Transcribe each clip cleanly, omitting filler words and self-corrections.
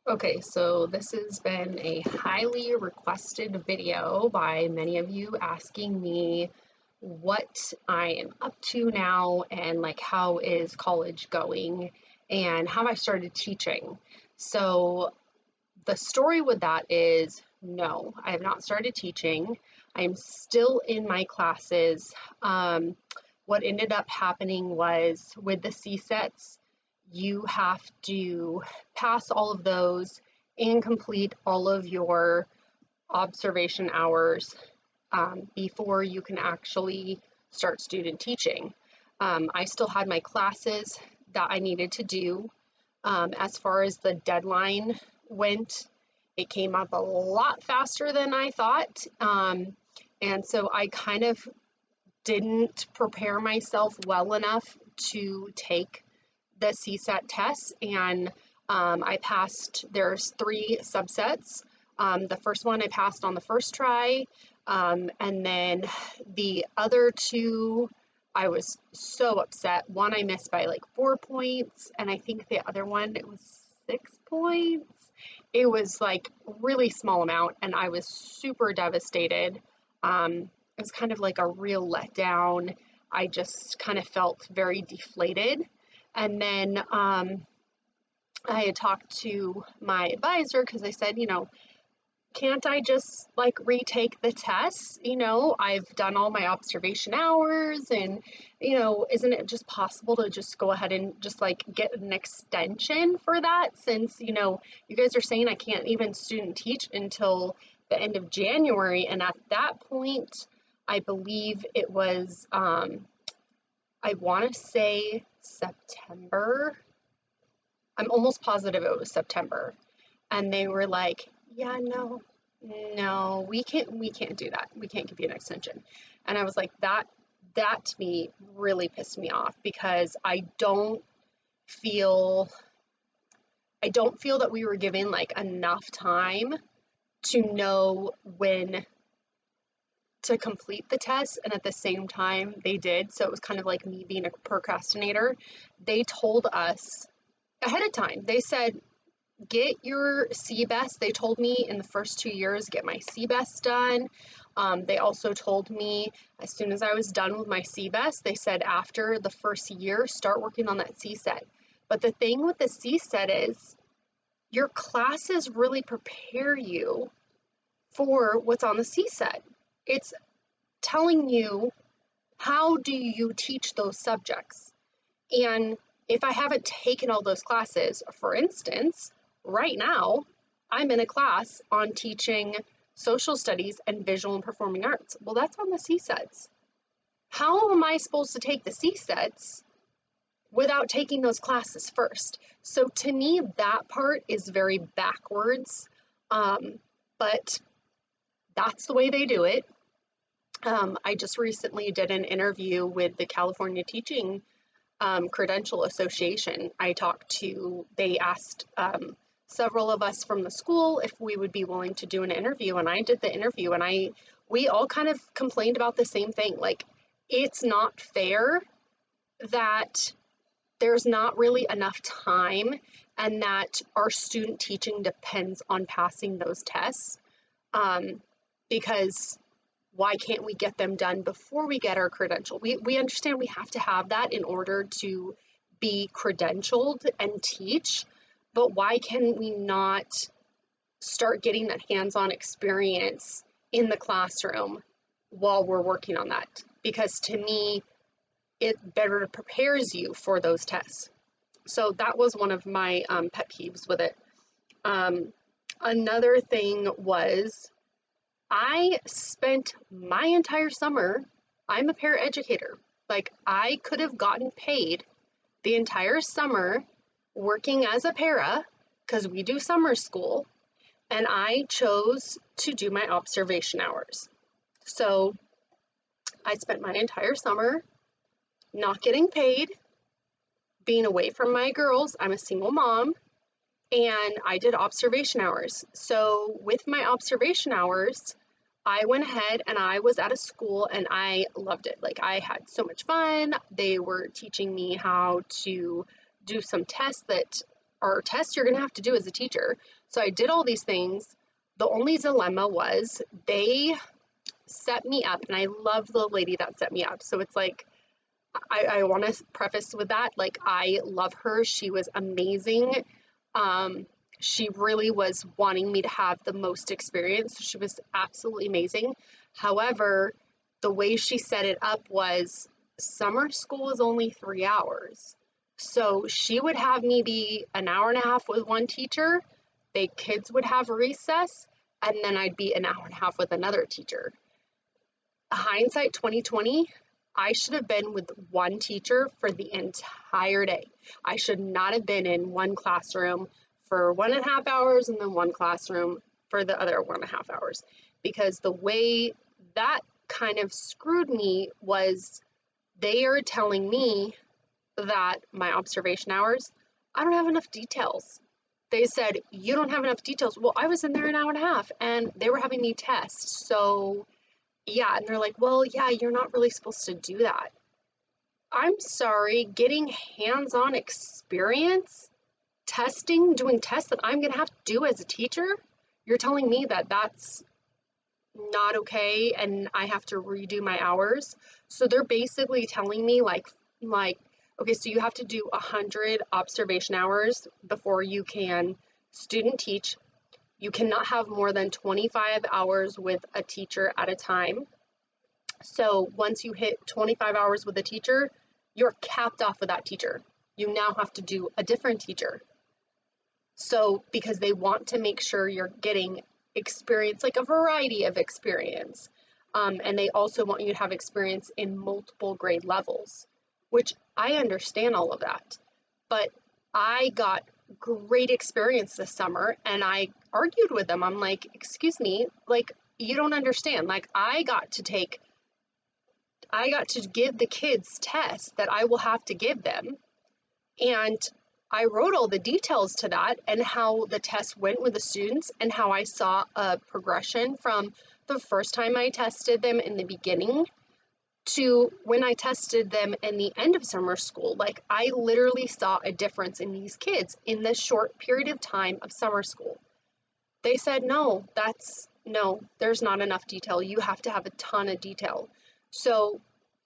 Okay, so this has been a highly requested video by many of you asking me what I am up to now and like how is college going and how I started teaching. So the story with that is no, I have not started teaching. I'm still in my classes. What ended up happening was with the CSETs, you have to pass all of those and complete all of your observation hours before you can actually start student teaching. I still had my classes that I needed to do. As far as the deadline went, it came up a lot faster than I thought. And so I kind of didn't prepare myself well enough to take the CSAT tests, and I passed. There's three subsets. The first one I passed on the first try, and then the other two, I was so upset. One I missed by like 4 points, and I think the other one it was 6 points. It was like really small amount, and I was super devastated. It was kind of like a real letdown. I just kind of felt very deflated. And then I had talked to my advisor because I said, can't I just like retake the tests? I've done all my observation hours and, isn't it just possible to just go ahead and just like get an extension for that since, you guys are saying I can't even student teach until the end of January. And at that point, I believe it was, I want to say September. I'm almost positive it was September. And they were like, yeah, no, we can't do that. We can't give you an extension. And I was like, that to me really pissed me off because feel I don't feel that we were given like enough time to know when to complete the test, and at the same time they did, so it was kind of like me being a procrastinator. They told us ahead of time. They said, get your CBEST. They told me in the first 2 years, get my CBEST done. They also told me as soon as I was done with my CBEST, they said after the first year, start working on that CSET. But the thing with the CSET is your classes really prepare you for what's on the CSET. It's telling you how do you teach those subjects. And if I haven't taken all those classes, for instance, right now, I'm in a class on teaching social studies and visual and performing arts. Well, that's on the CSETs. How am I supposed to take the CSETs without taking those classes first? So to me, that part is very backwards, but that's the way they do it. I just recently did an interview with the California Teaching Credential Association. They asked several of us from the school if we would be willing to do an interview, and I did the interview, and we all kind of complained about the same thing. Like, it's not fair that there's not really enough time and that our student teaching depends on passing those tests, because why can't we get them done before we get our credential? We understand we have to have that in order to be credentialed and teach, but why can we not start getting that hands-on experience in the classroom while we're working on that? Because to me, it better prepares you for those tests. So that was one of my pet peeves with it. Another thing was I spent my entire summer, I'm a paraeducator. Like, I could have gotten paid the entire summer working as a para because we do summer school, and I chose to do my observation hours. So I spent my entire summer not getting paid, being away from my girls. I'm a single mom, and I did observation hours. So with my observation hours, I went ahead and I was at a school and I loved it. Like, I had so much fun. They were teaching me how to do some tests that or tests you're going to have to do as a teacher. So I did all these things. The only dilemma was they set me up, and I love the lady that set me up. So it's like, I want to preface with that, like, I love her. She was amazing. She really was wanting me to have the most experience. She was absolutely amazing. However, the way she set it up was summer school is only 3 hours. So she would have me be an hour and a half with one teacher, the kids would have recess, and then I'd be an hour and a half with another teacher. Hindsight 2020, I should have been with one teacher for the entire day. I should not have been in one classroom for 1.5 hours and then one classroom for the other 1.5 hours, because the way that kind of screwed me was they are telling me that my observation hours, I don't have enough details. They said, you don't have enough details. Well, I was in there an hour and a half and they were having me test. So yeah, and they're like, well, yeah, you're not really supposed to do that. I'm sorry, getting hands-on experience, testing, doing tests that I'm gonna have to do as a teacher, you're telling me that that's not okay and I have to redo my hours. So they're basically telling me like, okay, so you have to do 100 observation hours before you can student teach. You cannot have more than 25 hours with a teacher at a time. So once you hit 25 hours with a teacher, you're capped off with that teacher. You now have to do a different teacher. So because they want to make sure you're getting experience, like a variety of experience. And they also want you to have experience in multiple grade levels, which I understand all of that. But I got great experience this summer and I argued with them. I'm like, excuse me, like, you don't understand. Like, I got to give the kids tests that I will have to give them. And I wrote all the details to that and how the test went with the students and how I saw a progression from the first time I tested them in the beginning to when I tested them in the end of summer school. Like, I literally saw a difference in these kids in this short period of time of summer school. They said, no, there's not enough detail. You have to have a ton of detail. So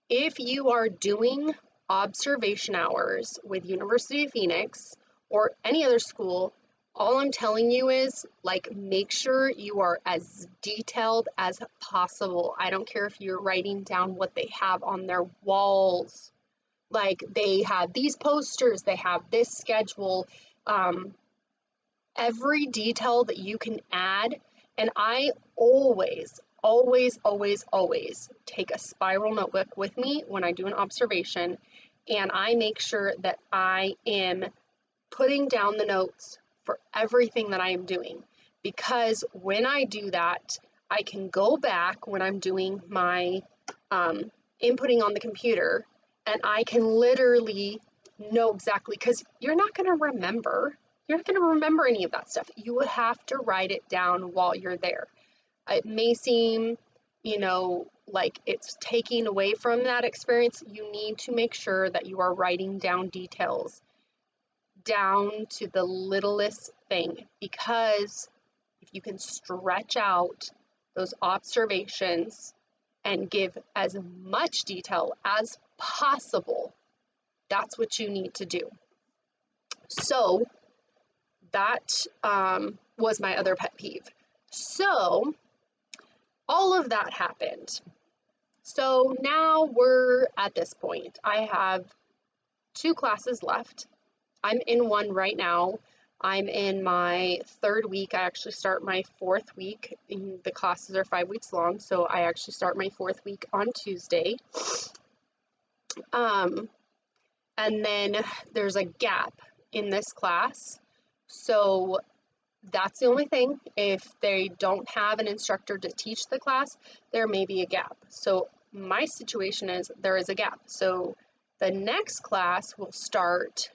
if you are doing observation hours with University of Phoenix or any other school, all I'm telling you is, like, make sure you are as detailed as possible. I don't care if you're writing down what they have on their walls. Like, they have these posters, they have this schedule, every detail that you can add. And I always take a spiral notebook with me when I do an observation, and I make sure that I am putting down the notes for everything that I am doing, because when I do that, I can go back when I'm doing my inputting on the computer, and I can literally know exactly, because you're not going to remember any of that stuff. You would have to write it down while you're there. It may seem, like it's taking away from that experience. You need to make sure that you are writing down details down to the littlest thing, because if you can stretch out those observations and give as much detail as possible, that's what you need to do. So that was my other pet peeve. So all of that happened. So now we're at this point. I have 2 classes left. I'm in one right now. I'm in my 3rd week. I actually start my 4th week. The classes are 5 weeks long, so I actually start my 4th week on Tuesday. And then there's a gap in this class. So that's the only thing. If they don't have an instructor to teach the class, there may be a gap. So my situation is there is a gap. So the next class will start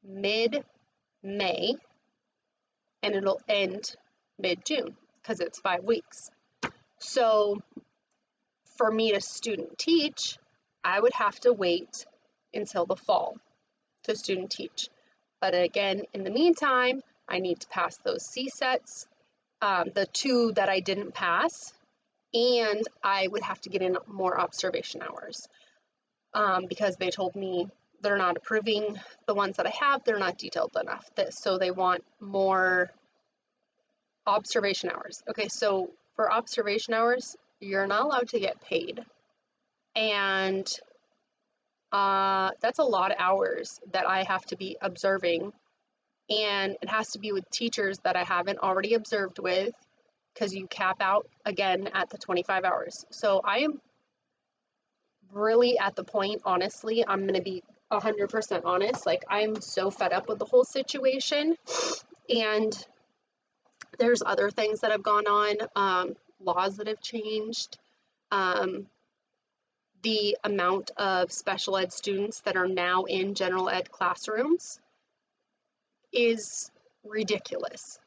mid-May and it'll end mid-June because it's 5 weeks. So for me to student teach, I would have to wait until the fall to student teach. But again, in the meantime, I need to pass those CSETs, the 2 that I didn't pass, and I would have to get in more observation hours because they told me they're not approving the ones that I have. They're not detailed enough. So they want more observation hours. Okay, so for observation hours, you're not allowed to get paid. And that's a lot of hours that I have to be observing. And it has to be with teachers that I haven't already observed with, because you cap out again at the 25 hours. So I am really at the point, honestly, I'm going to be 100% honest. Like, I'm so fed up with the whole situation. And there's other things that have gone on, laws that have changed. The amount of special ed students that are now in general ed classrooms is ridiculous.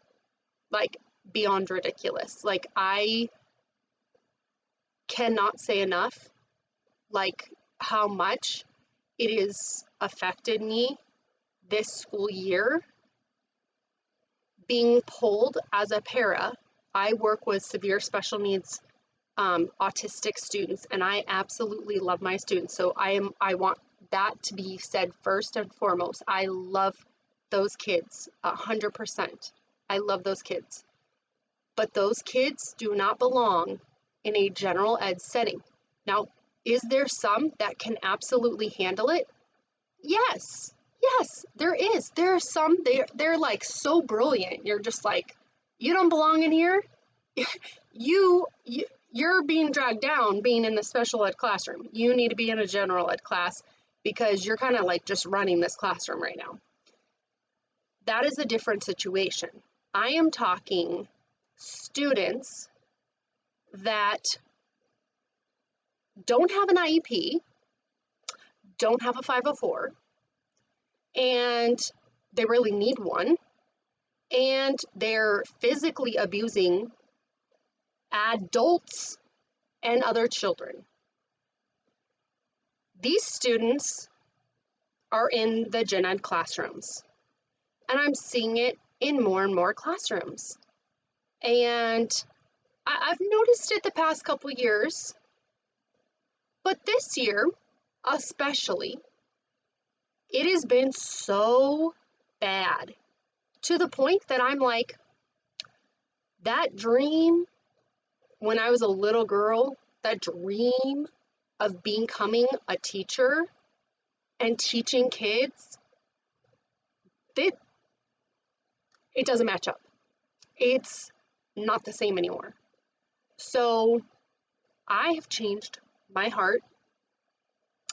Like, beyond ridiculous. Like, I cannot say enough, like, how much it has affected me this school year. Being pulled as a para, I work with severe special needs autistic students, and I absolutely love my students. So I want that to be said first and foremost. I love those kids 100%. I love those kids. But those kids do not belong in a general ed setting. Now, is there some that can absolutely handle it? Yes. Yes, there is. There are some, they're like so brilliant. You're just like, you don't belong in here. You're being dragged down being in the special ed classroom. You need to be in a general ed class because you're kind of like just running this classroom right now. That is a different situation. I am talking students that don't have an IEP, don't have a 504, and they really need one, and they're physically abusing adults and other children. These students are in the gen ed classrooms, and I'm seeing it in more and more classrooms. And I've noticed it the past couple years, but this year especially, it has been so bad to the point that I'm like, that dream when I was a little girl, that dream of becoming a teacher and teaching kids, it doesn't match up. It's not the same anymore. So I have changed my heart.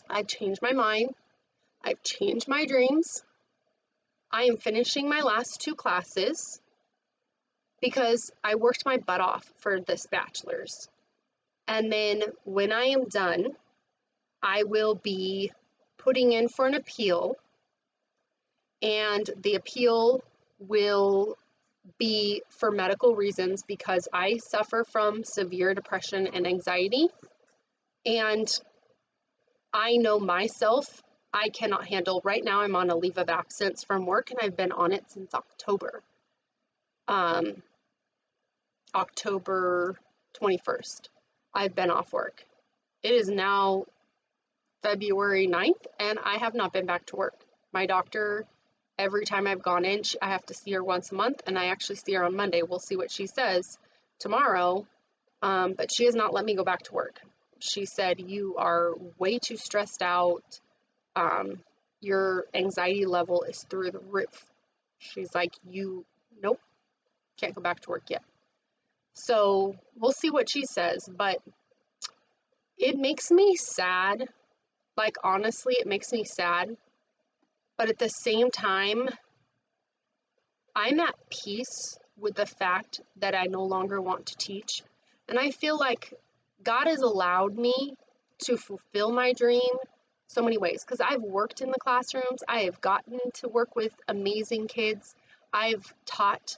I've changed my mind. I've changed my dreams. I am finishing my last 2 classes because I worked my butt off for this bachelor's. And then when I am done, I will be putting in for an appeal, and the appeal will be for medical reasons because I suffer from severe depression and anxiety, and I know myself, I cannot handle. Right now I'm on a leave of absence from work, and I've been on it since October. October 21st, I've been off work. It is now February 9th, and I have not been back to work. My doctor, every time I've gone in, I have to see her once a month, and I actually see her on Monday. We'll see what she says tomorrow, but she has not let me go back to work. She said, you are way too stressed out. Your anxiety level is through the roof. She's like, nope, can't go back to work yet. So we'll see what she says, but it makes me sad. Like, honestly, it makes me sad. But at the same time, I'm at peace with the fact that I no longer want to teach. And I feel like God has allowed me to fulfill my dream so many ways, because I've worked in the classrooms. I have gotten to work with amazing kids. I've taught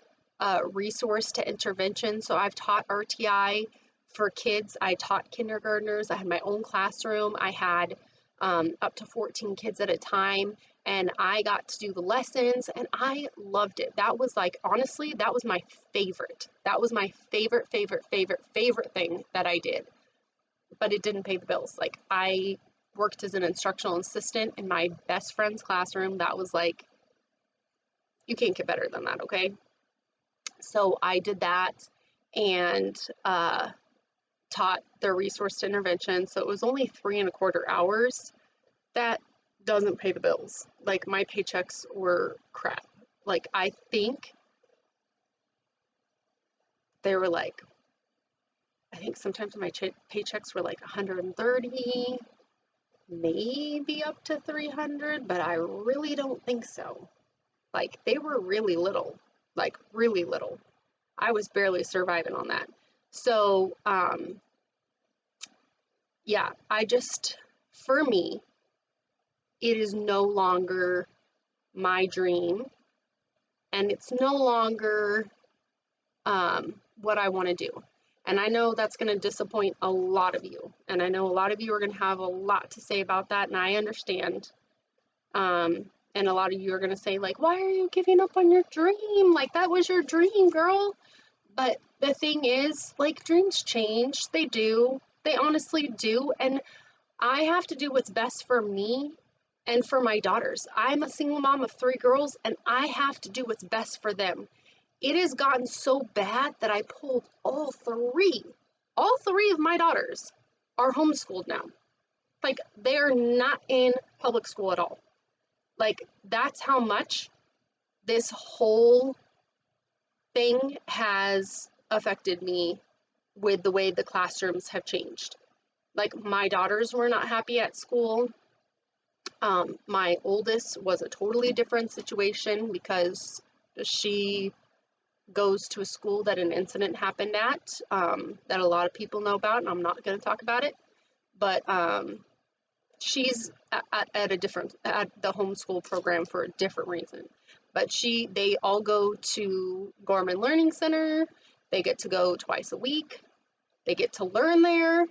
resource to intervention. So I've taught RTI for kids. I taught kindergartners. I had my own classroom. I had up to 14 kids at a time. and I got to do the lessons and I loved it. That was like, honestly, that was my favorite. That was my favorite thing that I did, but it didn't pay the bills. Like, I worked as an instructional assistant in my best friend's classroom. That was like, you can't get better than that, okay? So I did that and taught their resource intervention. So it was only 3.25 hours. That doesn't pay the bills. Like, my paychecks were crap. Like, I think they were like, I think sometimes my paychecks were like 130, maybe up to 300, but I really don't think so. Like, they were really little, like really little. I was barely surviving on that. So, yeah, for me, it is no longer my dream, and it's no longer what I want to do. And I know that's going to disappoint a lot of you. And I know a lot of you are going to have a lot to say about that, and I understand. And a lot of you are going to say, like, why are you giving up on your dream? Like, that was your dream, girl. But the thing is, like, dreams change. They do. They honestly do. And I have to do what's best for me and for my daughters. I'm a single mom of 3 girls, and I have to do what's best for them. It has gotten so bad that I pulled all three. All 3 of my daughters are homeschooled now. Like, they're not in public school at all. Like, that's how much this whole thing has affected me with the way the classrooms have changed. Like, my daughters were not happy at school. My oldest was a totally different situation because she goes to a school that an incident happened at, that a lot of people know about, and I'm not going to talk about it. But she's at the homeschool program for a different reason. But they all go to Gorman Learning Center. They get to go twice a week. They get to learn there.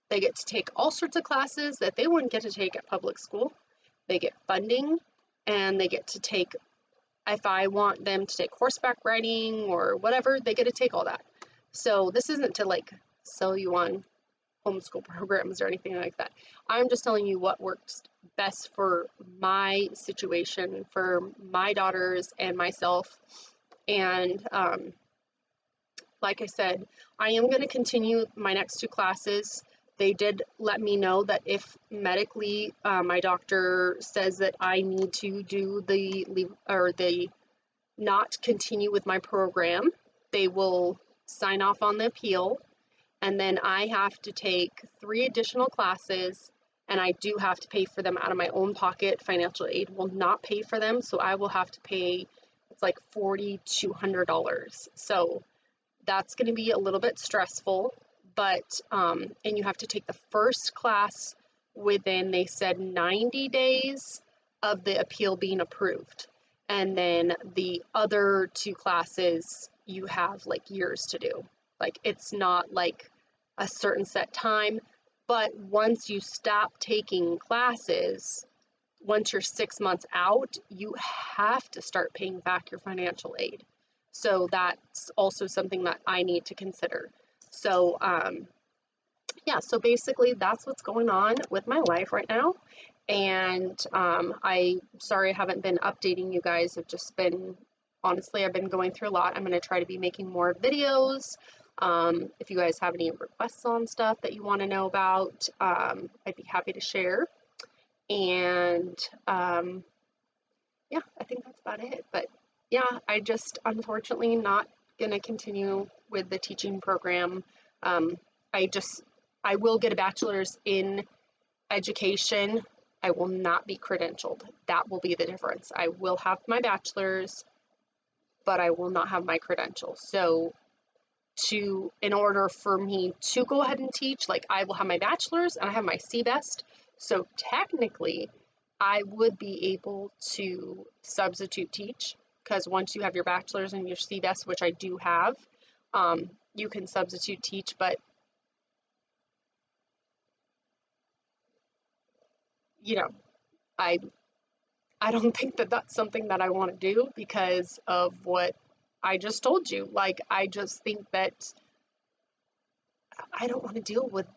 They get to take all sorts of classes that they wouldn't get to take at public school. They get funding, and they get to take, if I want them to take horseback riding or whatever, they get to take all that. So this isn't to like sell you on homeschool programs or anything like that. I'm just telling you what works best for my situation, for my daughters and myself. And like I said, I am going to continue my next 2 classes. They did let me know that if medically my doctor says that I need to do the not continue with my program, they will sign off on the appeal, and then I have to take 3 additional classes, and I do have to pay for them out of my own pocket. Financial aid will not pay for them, so I will have to pay, it's like $4,200. So that's going to be a little bit stressful, but and you have to take the first class within, they said, 90 days of the appeal being approved, and then the other 2 classes you have like years to do. Like, it's not like a certain set time, but once you stop taking classes, once you're 6 months out, you have to start paying back your financial aid. So that's also something that I need to consider. So, yeah, so basically that's what's going on with my life right now. And sorry I haven't been updating you guys. Honestly, I've been going through a lot. I'm going to try to be making more videos. If you guys have any requests on stuff that you want to know about, I'd be happy to share. And yeah, I think that's about it. But yeah, I just unfortunately not gonna continue with the teaching program. I will get a bachelor's in education. I will not be credentialed. That will be the difference. I will have my bachelor's, but I will not have my credential. So in order for me to go ahead and teach, like, I will have my bachelor's and I have my CBEST. So technically, I would be able to substitute teach, because once you have your bachelor's and your CBEST, which I do have, you can substitute teach. But you know, I I don't think that that's something that I want to do because of what I just told you. Like, I just think that I don't want to deal with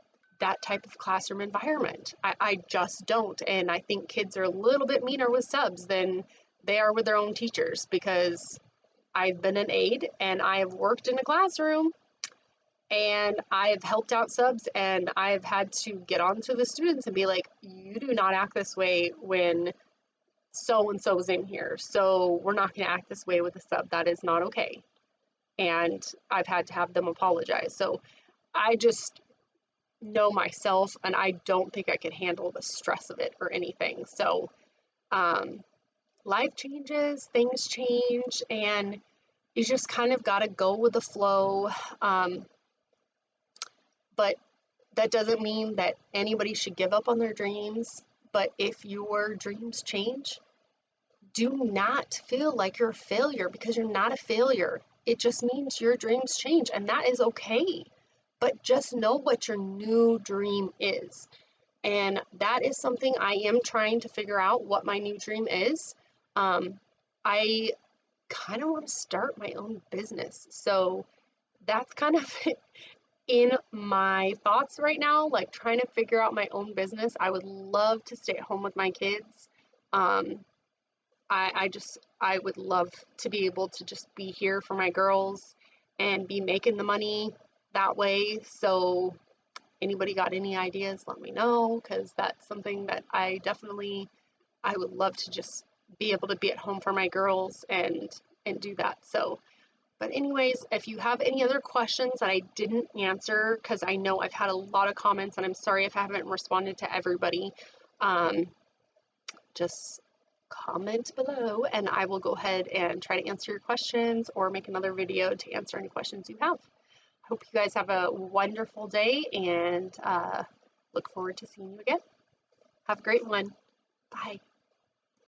that type of classroom environment. I just don't. And I think kids are a little bit meaner with subs than they are with their own teachers because I've been an aide and I have worked in a classroom and I've helped out subs and I've had to get on to the students and be like, you do not act this way when so and so's in here. So we're not going to act this way with a sub. That is not okay. And I've had to have them apologize. So I just know myself and I don't think I could handle the stress of it or anything. So um, life changes, things change, and you just kind of got to go with the flow. But that doesn't mean that anybody should give up on their dreams. But if your dreams change, do not feel like you're a failure because you're not a failure. It just means your dreams change, and that is okay. But just know what your new dream is. And that is something I am trying to figure out what my new dream is. I kind of want to start my own business. So that's kind of in my thoughts right now, like trying to figure out my own business. I would love to stay at home with my kids. Um, I would love to be able to just be here for my girls and be making the money that way. So anybody got any ideas, let me know, because that's something that I would love to just be able to be at home for my girls and do that. So, but anyways, if you have any other questions that I didn't answer, because I know I've had a lot of comments and I'm sorry if I haven't responded to everybody, um, just comment below and I will go ahead and try to answer your questions or make another video to answer any questions you have. Hope you guys have a wonderful day and look forward to seeing you again. Have a great one. Bye.